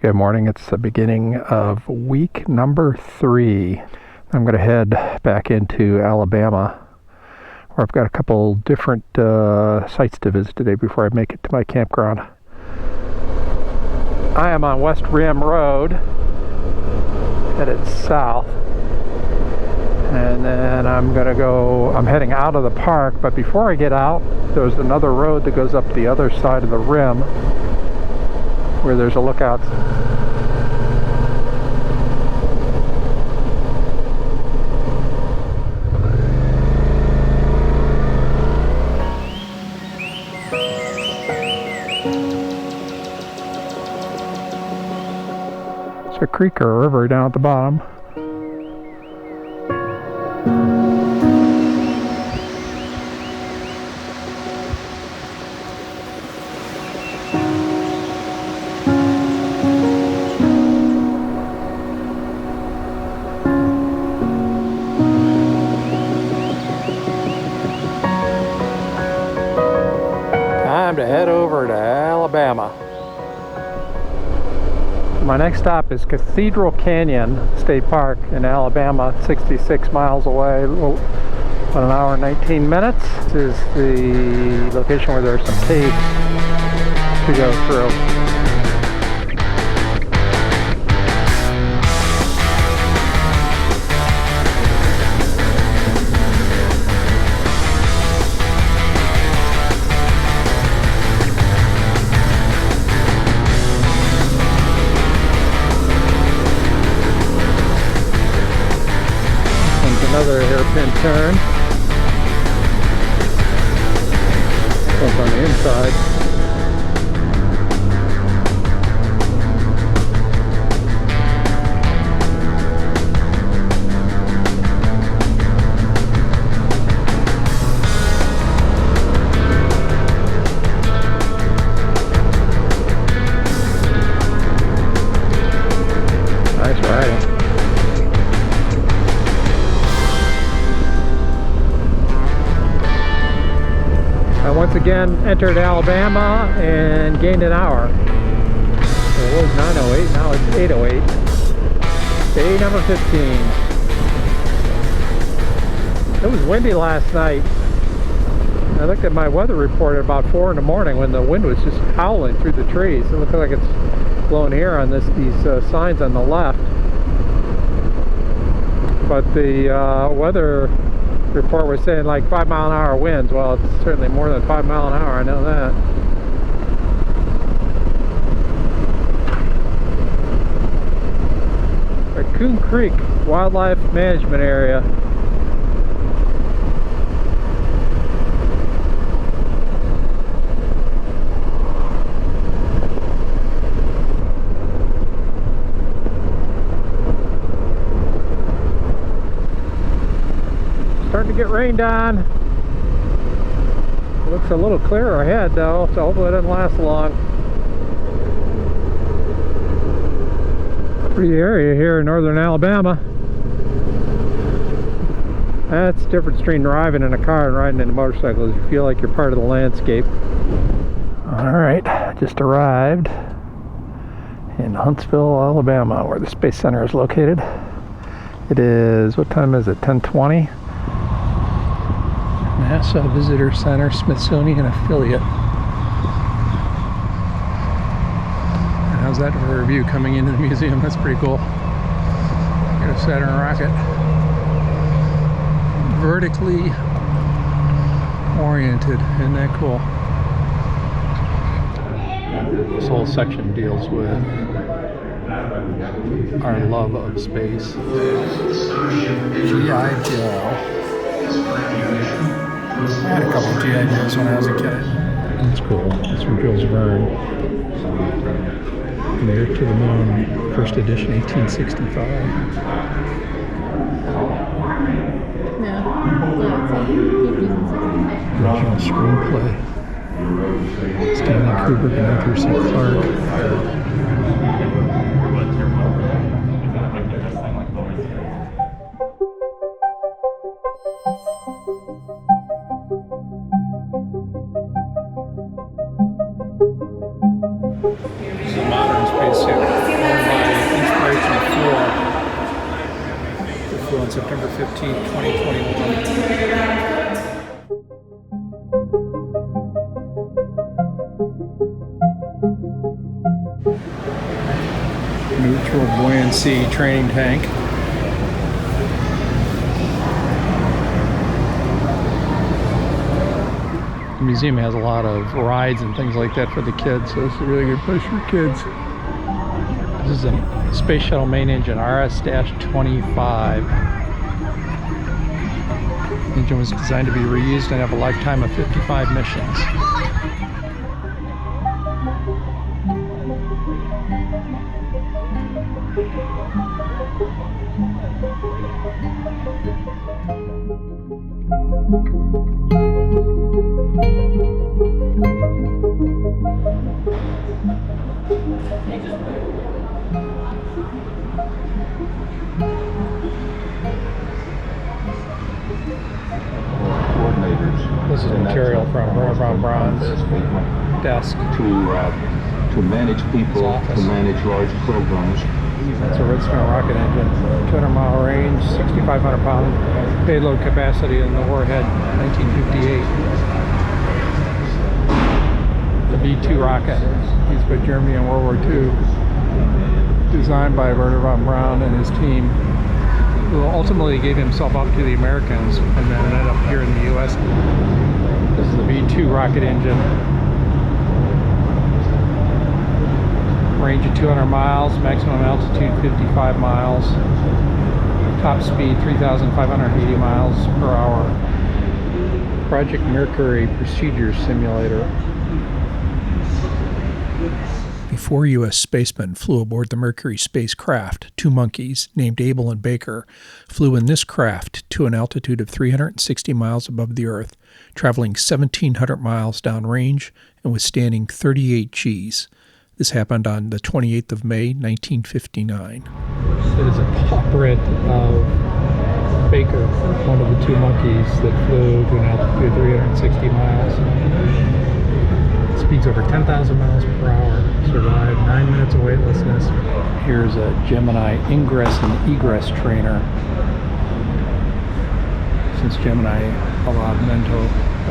Good morning. It's the beginning of week number 3. I'm going to head back into Alabama, where I've got a couple different sites to visit today before I make it to my campground. I am on West Rim Road, headed south, and then I'm heading out of the park, but before I get out, there's another road that goes up the other side of the rim where there's a lookout. There's a creek or a river down at the bottom. Time to head over to Alabama. My next stop is Cathedral Canyon State Park in Alabama, 66 miles away, about an hour and 19 minutes. This is the location where there are some caves to go through. Another hairpin turn. Both on the inside. Nice riding. I once again entered Alabama and gained an hour. So it was 9:08, now it's 8:08. Day number 15. It was windy last night. I looked at my weather report at about 4 in the morning when the wind was just howling through the trees. It looks like it's blowing here on these signs on the left. But the weather report was saying like 5-mile-an-hour winds. Well, it's certainly more than 5 miles an hour, I know that. Raccoon Creek Wildlife Management Area. Starting to get rained on. It looks a little clearer ahead though, so hopefully it doesn't last long. Pretty area here in northern Alabama. That's the difference between driving in a car and riding in a motorcycle, is you feel like you're part of the landscape. Alright, just arrived in Huntsville, Alabama, where the Space Center is located. It is, what time is it? 10:20? NASA Visitor Center, Smithsonian affiliate. And how's that for a view coming into the museum? That's pretty cool. Got a Saturn rocket. Vertically oriented. Isn't that cool? This whole section deals with our love of space. G.I. Joe. I had a couple of G.I. Joes when I was a kid. That's cool. That's from Jules Verne. Mayor to the Moon, first edition, 1865. Original screenplay. Stanley Kubrick and Arthur C. Clarke. It's a modern spacesuit. on September 15, 2021. Neutral buoyancy training tank. The museum has a lot of rides and things like that for the kids, so this is a really good place for kids. This is a Space Shuttle main engine, RS-25. The engine was designed to be reused and have a lifetime of 55 missions. This is material from Bronze desk to manage people, to manage large programs. That's a V-Strom rocket engine, 200-mile range, 6,500-pound payload capacity in the warhead, 1958. The V-2 rocket, used by Germany in World War II, designed by Wernher von Braun and his team, who ultimately gave himself up to the Americans and then ended up here in the U.S. This is the V-2 rocket engine. Range of 200 miles, maximum altitude 55 miles, top speed 3,580 miles per hour. Project Mercury Procedure Simulator. Before U.S. spacemen flew aboard the Mercury spacecraft, two monkeys, named Abel and Baker, flew in this craft to an altitude of 360 miles above the Earth, traveling 1,700 miles downrange and withstanding 38 Gs. This happened on the 28th of May, 1959. It is a portrait of Baker, one of the two monkeys that flew to an altitude of 360 miles. Speeds over 10,000 miles per hour. Survived 9 minutes of weightlessness. Here's a Gemini ingress and egress trainer. Since Gemini allowed men to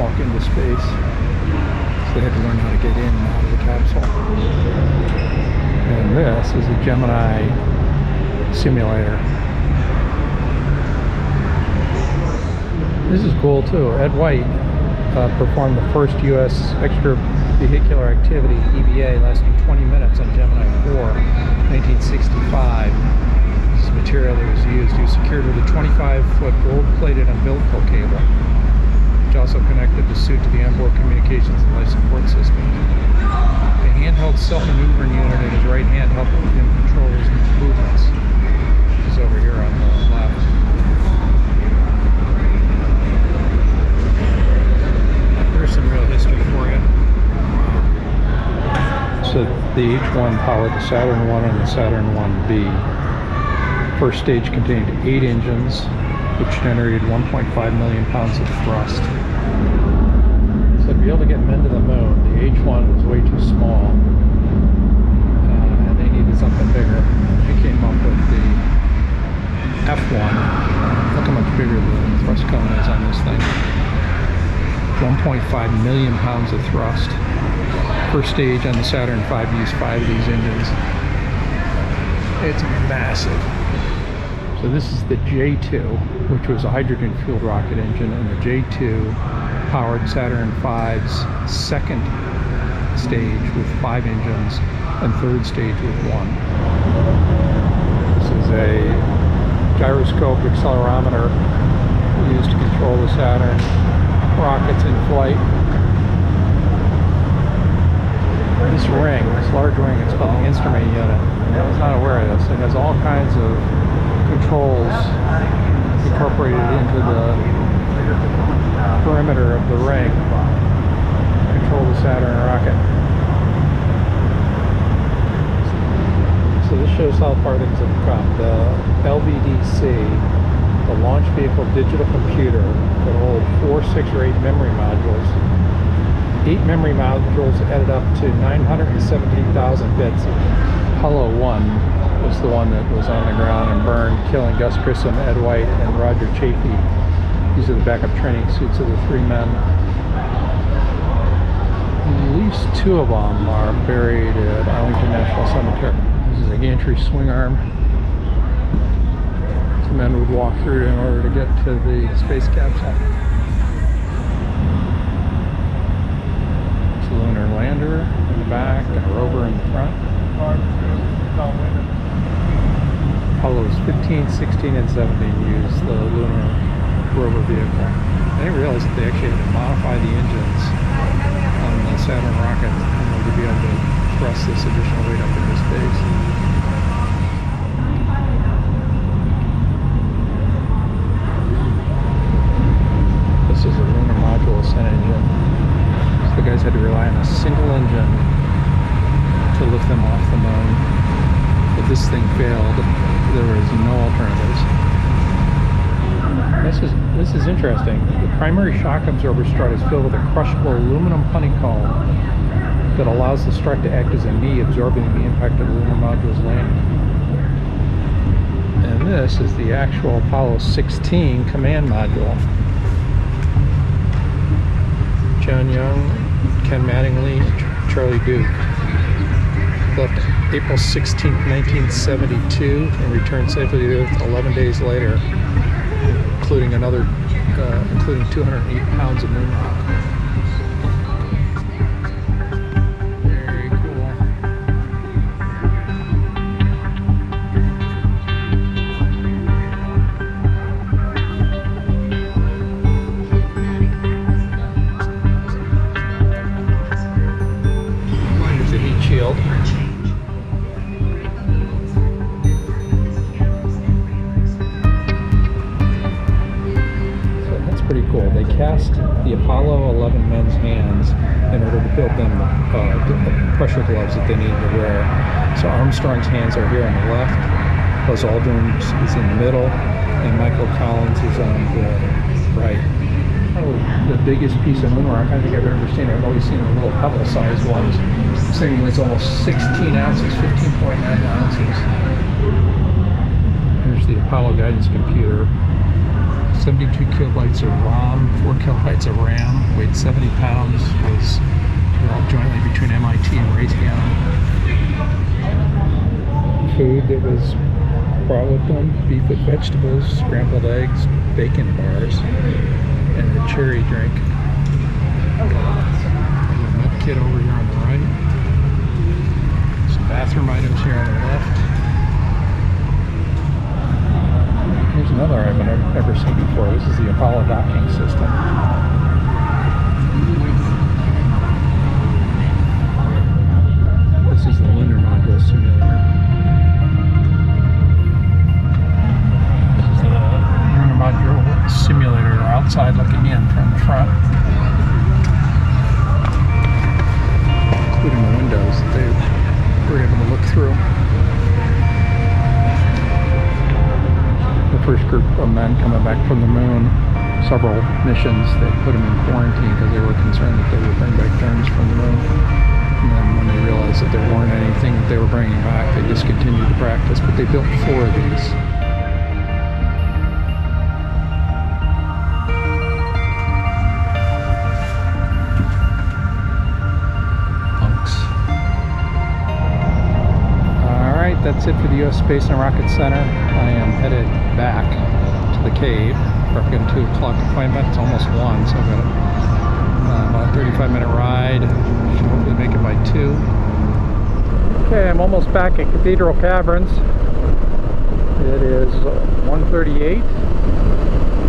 walk into space, so they had to learn how to get in and out of the capsule. And this is a Gemini simulator. This is cool too. Ed White performed the first U.S. extravehicular activity, EVA, lasting 20 minutes on Gemini 4, 1965. This is material that was used. He was secured with a 25-foot gold-plated umbilical cable, which also connected the suit to the onboard communications and life support system. A handheld self-maneuvering unit in his right hand helped him control his movements. This is over here on the left. There's some real history for you. So the H-1 powered the Saturn 1 and the Saturn 1B. First stage contained 8 engines, which generated 1.5 million pounds of thrust. So to be able to get men to the moon, the H-1 was way too small, and they needed something bigger. They came up with the F-1. Look how much bigger the thrust cone is on this thing. 1.5 million pounds of thrust. First stage on the Saturn V used 5 of these engines. It's massive. So this is the J2, which was a hydrogen-fueled rocket engine, and the J2 powered Saturn V's second stage with 5 engines and third stage with 1. This is a gyroscope accelerometer used to control the Saturn rockets in flight. This ring, this large ring, it's called the instrument unit. I was not aware of this. It has all kinds of controls incorporated into the perimeter of the ring to control the Saturn rocket. So this shows how far things have come. The LVDC, the Launch Vehicle Digital Computer, could hold 4, 6, or 8 memory modules. 8 memory modules added up to 917,000 bits. Hello 1 was the one that was on the ground and burned, killing Gus Grissom, Ed White, and Roger Chafee. These are the backup training suits of the 3 men. At least 2 of them are buried at Arlington National Cemetery. This is a gantry swing arm. The men would walk through in order to get to the space capsule. It's a lunar lander in the back and a rover in the front. Apollos 15, 16, and 17 used the lunar rover vehicle. I didn't realize that they actually had to modify the engines on the Saturn rocket in order to be able to thrust this additional weight up into space. This is a lunar module ascent engine. So the guys had to rely on a single engine to lift them off the moon. If this thing failed, there was no alternatives. This is interesting. The primary shock absorber strut is filled with a crushable aluminum honeycomb that allows the strut to act as a knee, absorbing the impact of the lunar module's landing. And this is the actual Apollo 16 command module. John Young, Ken Mattingly, and Charlie Duke. Left April 16, 1972, and returned safely to Earth 11 days later, including 208 pounds of moon rock. Very cool. Here's the heat shield. Pretty cool. They cast the Apollo 11 men's hands in order to build them the pressure gloves that they needed to wear. So Armstrong's hands are here on the left, Buzz Aldrin's is in the middle, and Michael Collins is on the right. Probably the biggest piece of moon rock I think I've ever seen. I've always seen the little pebble-sized ones. This thing weighs almost 16 ounces, 15.9 ounces. Here's the Apollo guidance computer. 72 kilobytes of ROM, 4 kilobytes of RAM, weighed 70 pounds, was developed jointly between MIT and Raytheon. Food that was brought with them: beef with vegetables, scrambled eggs, bacon bars, and a cherry drink. There's a med kit over here on the right. Some bathroom items here on the left. Here's another item I've never seen before. This is the Apollo docking system. This is the lunar module simulator. This is the lunar module simulator outside looking in from the front, including the windows that they were able to look through. First group of men coming back from the moon, several missions, they put them in quarantine because they were concerned that they would bring back germs from the moon. And then when they realized that there weren't anything that they were bringing back, they discontinued the practice, but they built 4 of these. That's it for the U.S. Space and Rocket Center. I am headed back to the cave. I've got a 2 o'clock appointment. It's almost 1, so I've got about a 35-minute ride. Should hopefully make it by 2. Okay, I'm almost back at Cathedral Caverns. It is 1:38.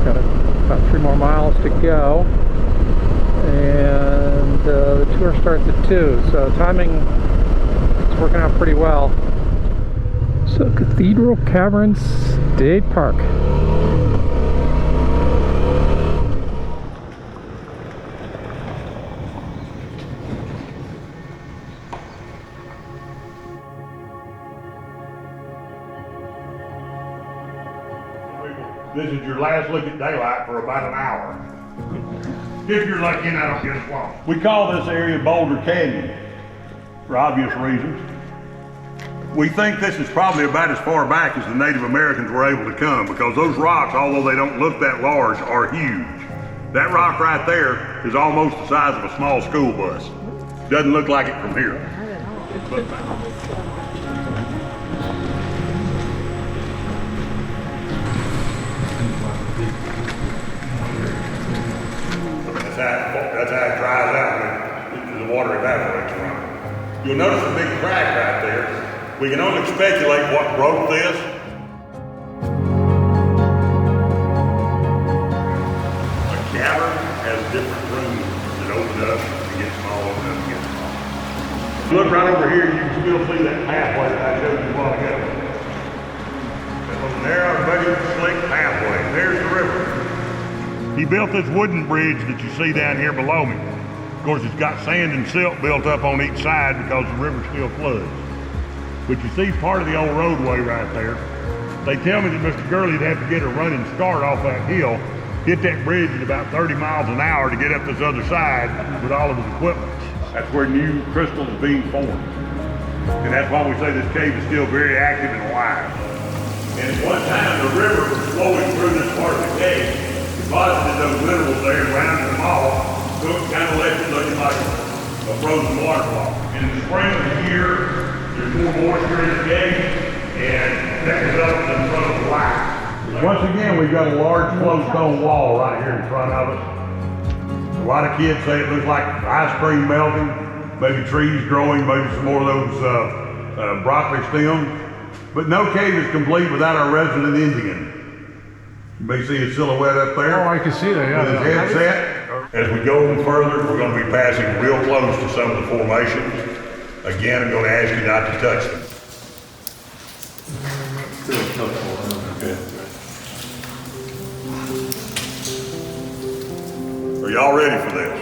Got about 3 more miles to go. And the tour starts at 2, so timing is working out pretty well. So Cathedral Caverns State Park. This is your last look at daylight for about an hour. If you're lucky and I don't get swamp. We call this area Boulder Canyon for obvious reasons. We think this is probably about as far back as the Native Americans were able to come, because those rocks, although they don't look that large, are huge. That rock right there is almost the size of a small school bus. Doesn't look like it from here. That's how it dries out when the water evaporates from it. You'll notice a big crack right there. We can only speculate what broke this. A cavern has different rooms that open up and get small, open up and get small. Look right over here, you can still see that pathway that I showed you a while ago. That little narrow, rugged, slick pathway. There's the river. He built this wooden bridge that you see down here below me. Of course, it's got sand and silt built up on each side because the river still floods. But you see part of the old roadway right there. They tell me that Mr. Gurley'd have to get a running start off that hill, hit that bridge at about 30 miles an hour to get up this other side with all of his equipment. That's where new crystals are being formed. And that's why we say this cave is still very active and alive. And at one time, the river was flowing through this part of the cave, deposited those minerals there and rounded them off, so it kind of left it looking like a frozen waterfall. And in the spring of the year, there's more moisture in the cave, and that results in front of the light. Once again, we've got a large flowstone wall right here in front of us. A lot of kids say it looks like ice cream melting, maybe trees growing, maybe some more of those broccoli stems. But no cave is complete without our resident Indian. You may see his silhouette up there. Oh, I can see that, yeah. With his headset. As we go further, we're going to be passing real close to some of the formations. Again, I'm going to ask you not to touch them. Are y'all ready for this?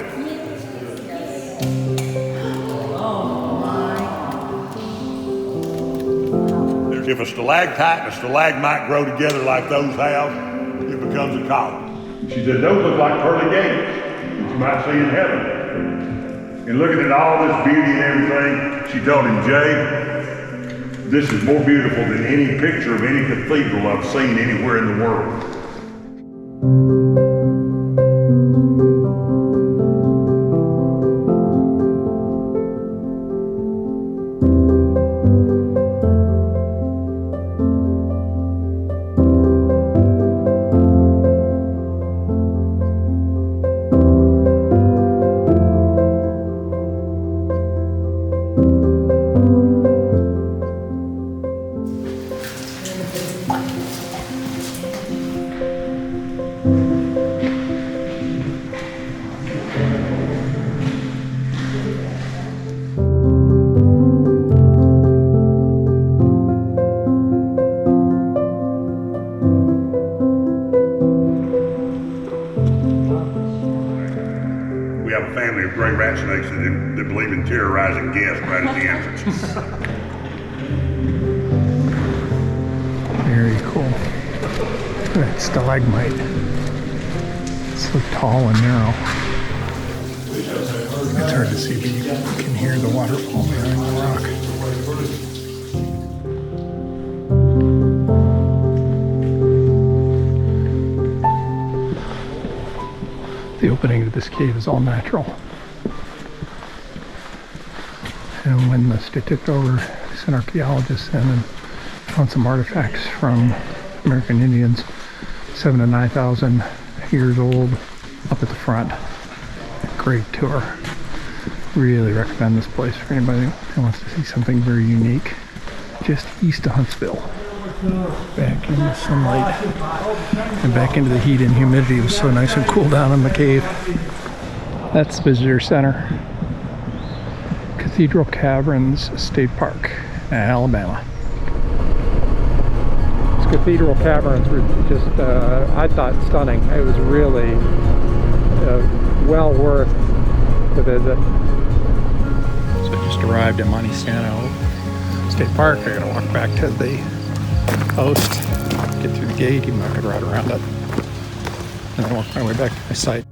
If a stalactite and a stalagmite grow together like those have, it becomes a column. She said, those look like pearly gates that you might see in heaven. And looking at all this beauty and everything, she told him, Jay, this is more beautiful than any picture of any cathedral I've seen anywhere in the world. We have a family of gray rat snakes that believe in terrorizing guests right at the entrance. Very cool. Look at that stalagmite. It's so tall and narrow. It's hard to see, but you can hear the waterfall behind the rock. The opening to this cave is all natural. And when the state took over, they sent archaeologists in and found some artifacts from American Indians, 7,000 to 9,000 years old, up at the front. Great tour. Really recommend this place for anybody who wants to see something very unique. Just east of Huntsville. Back in the sunlight and back into the heat and humidity. It was so nice and cool down in the cave. That's the visitor center. Cathedral Caverns State Park, Alabama. These Cathedral Caverns were just, I thought, stunning. It was really well worth the visit. So I just arrived at Montesano State Park. I gotta walk back to the post, get through the gate, even though I could ride around it, and then walk my way back to my site.